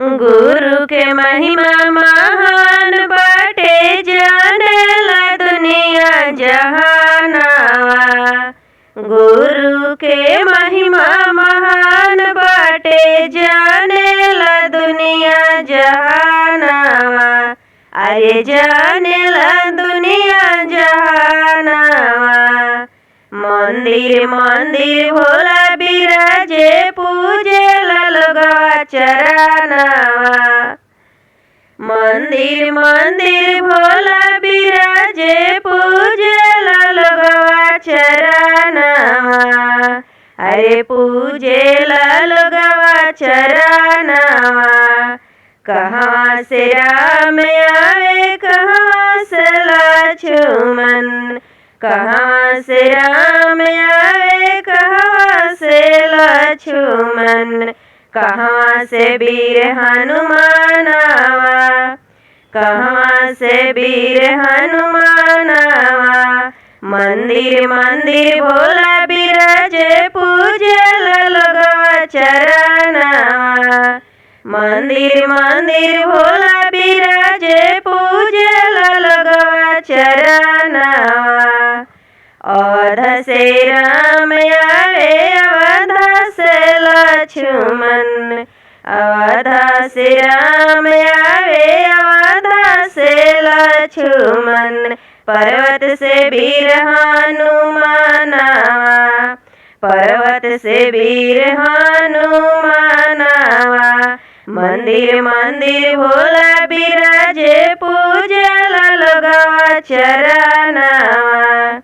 गुरु के महिमा महान बाटे, जानेला दुनिया जहानावा। गुरु के महिमा महान बाटे, जानेला दुनिया जहानावा। अरे जानेला दुनिया जहानावा। मंदिर मंदिर भोला बिराजे, पूजेला लोगवा चरनावा। मंदिर मंदिर भोला बिराजे, पूजेला लोगवा चरनावा। अरे पूजेला लोगवा चरनावा। कहाँ से राम आवे, कहाँ से लक्ष्मण, कहाँ से राम आवे, कहाँ से लक्ष्मण, कहाँ से वीर हनुमानवा, कहाँ से वीर हनुमानवा। मंदिर मंदिर भोला बिराजे, पूजेला लोगवा चरनावा। मंदिर मंदिर भोला बिराजे, पूजेला लोगवा चरनावा। अवध से राम आवे, अवध से लक्ष्मण, अवध से राम आवे, अवध से लक्ष्मण। पर्वत से वीर हनुमानवा, पर्वत से वीर हनुमानवा। मंदिर मंदिर भोला बिराजे, पूजेला लोगवा चरनावा।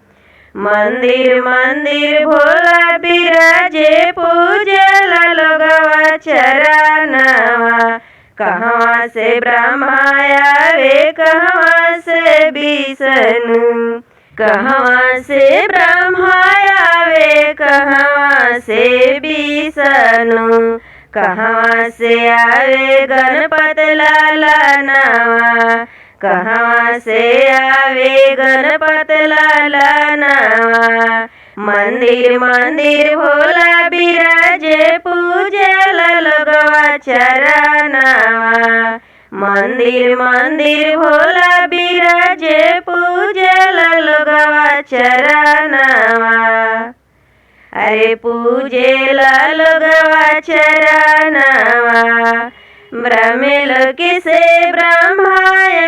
मंदिर मंदिर भोला बिराजे, पूजेला लोगवा चरनावा। कहाँ से ब्रह्मा आवे, कहाँ से विष्णु, कहाँ से ब्रह्मा आवे, कहाँ से विष्णु, कहाँ से आवे गणपति लाला नावा, कहाँ से आवे गणपति लाला नावा। मंदिर मंदिर भोला बिराजे, पूजेला लोगवा चरनावा। मंदिर मंदिर भोला बिराजे, पूजेला लोगवा चरनावा। अरे पूजेला लोगवा चरनावा। ब्रह्मलोक से ब्रह्मा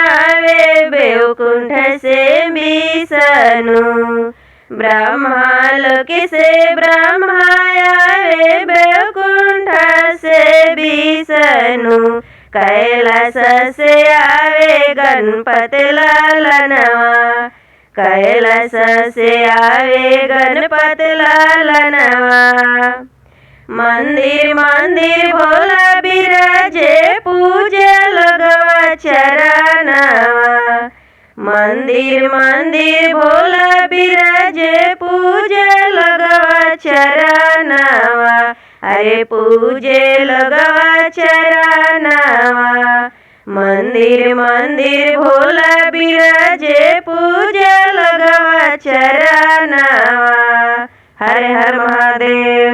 आवे, बैकुंठ से विष्णु, ब्रह्मलोक से ब्रह्मा आवे, बैकुंठ से विष्णु। कैलाश से आवे गणपति लालनवा, कैलाश से आवे गणपति लालनवा। मंदिर मंदिर भोला बिराजे, पूजेला लोगवा चरनावा। मंदिर मंदिर भोला बिराजे, पूजेला लोगवा चरनावा। अरे पूजे लोगवा चरनावा। मंदिर मंदिर भोला बिराजे, पूजे लोगवा चरनावा। हर हर महादेव।